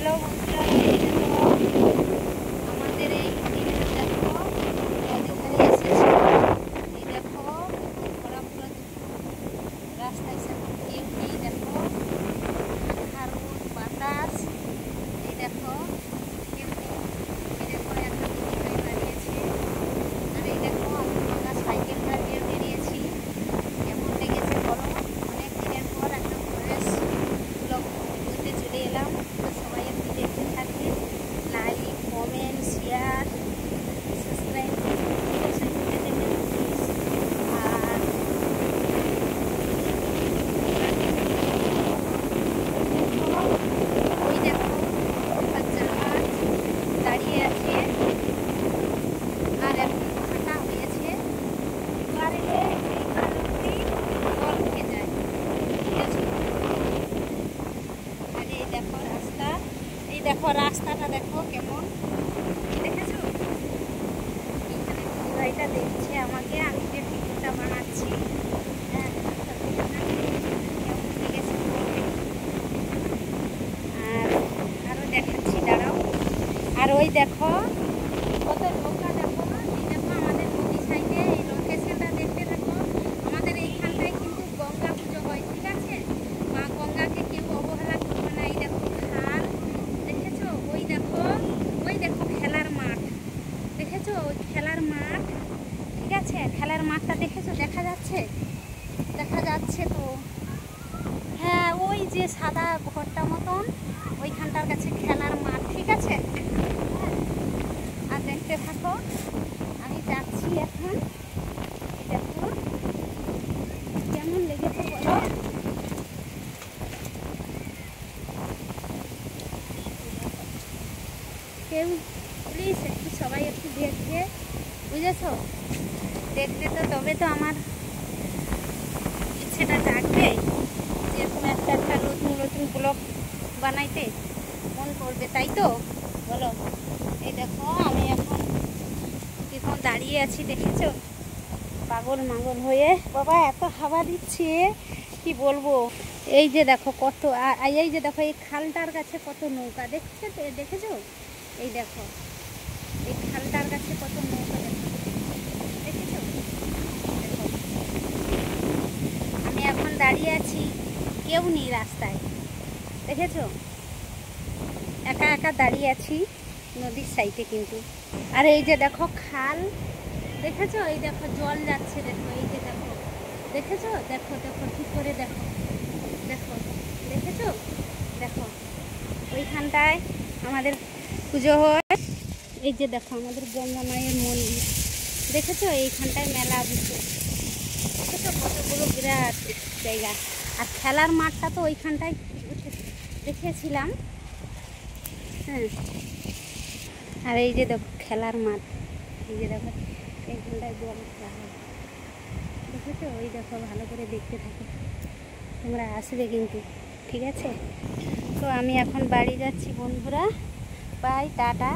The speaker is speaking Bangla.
হ্যালো বন্ধুরা, আমাদের এই দেখো নদীধারে এসেছি। এই দেখো পুরো রাস্তায় সেরকম কেউ নেই। দেখো হারুন বাতাস, এই দেখো কেউ নেই। এই দেখো একটা দিদিভাই দাঁড়িয়েছে, আর এই দেখো আমি আমরা সাইকেল চালিয়ে বেরিয়েছি। কেমন লেগেছে বলো? অনেক দিনের পর একটা ফরেস্ট ব্লগ করতে চলে এলাম। তো সবাই একটু দেখতে থাকবে, লাইক কমেন্ট শেয়ার সাবস্ক্রাইব অবশ্যই করে দেবেন। আর ওই দেখো একটা জাহাজ দাঁড়িয়ে আছে, আর এখন ভাটা হয়েছে। এবারে এই খালটি জল উঠে যায়, ঠিক আছে? আর এই দেখো রাস্তা, এই দেখো রাস্তাটা দেখো কেমন, দেখেছো? এখানে দিদিভাইটা দেখছে আমাকে, আমি যে ভিডিওটা বানাচ্ছি। হ্যাঁ, কেমন লেগেছে বলবে। আর আরও দেখাচ্ছি, দাঁড়াও। আর ওই দেখো কত নৌকা, দেখো এই দেখো আমাদের নদী সাইডে এই লোকেশনটা দেখতে থাকো। আমাদের এইখানটায় কিন্তু গঙ্গা পুজো হয়, ঠিক আছে? মা গঙ্গাকে কেউ অবহেলা করবে না। এই দেখো খাল, দেখেছো? ওই দেখো খেলার মাঠ, দেখেছো? ওই খেলার মাঠ, ঠিক আছে? খেলার মাঠটা দেখেছো? দেখা যাচ্ছে, দেখা যাচ্ছে তো। হ্যাঁ, ওই যে সাদা ঘরটা মতন ওইখানটার কাছে খেলার মাঠ, ঠিক আছে? আর দেখতে থাকো, আমি যাচ্ছি এখন। দেখো কেমন লেগেছে বলো। কেউ প্লিজ একটু সবাই একটু দেখবে, বুঝেছো? দেখবে তো তবে তো আমার ইচ্ছেটা জাগবে, যেরকম একটা একটা নতুন নতুন ব্লগ বানাইতে মন করবে, তাই তো বলো? এই দেখো আমি এখন দাঁড়িয়ে আছি, দেখেছো? পাগল মাগল হয়ে, বাবা এত হাওয়া দিচ্ছে কি বলবো। এই যে দেখো কত, এই যে দেখো এই খালটার কাছে কত নৌকা, দেখেছো? এই দেখো এই খালটার কাছে কত নৌকা, দেখেছো? দেখো আমি এখন দাঁড়িয়ে আছি, কেউ নেই রাস্তায়, দেখেছো? একা একা দাঁড়িয়ে আছি নদীর সাইডে কিন্তু। আর এই যে দেখো খাল, দেখেছো? এই দেখো জল যাচ্ছে, দেখো এই যে দেখো, দেখেছো? দেখো দেখো ঠিক করে দেখো, দেখো দেখেছো? দেখো ওইখানটায় আমাদের পুজো হয়। এই যে দেখো আমাদের গঙ্গা মায়ের মন্দির, দেখেছো? এইখানটায় মেলা বসে, দেখেছো? কতগুলো বিরাট জায়গা। আর খেলার মাঠটা তো ওইখানটায় দেখেছিলাম। হ্যাঁ, আর এই যে দেখো খেলার মাঠ, এই যে দেখো এইখানটায় জল খেলা হয়, দেখেছো? ওই দেখো ভালো করে দেখতে থাকো, তোমরা আসবে কিন্তু, ঠিক আছে? তো আমি এখন বাড়ি যাচ্ছি বন্ধুরা, বাই, টাটা।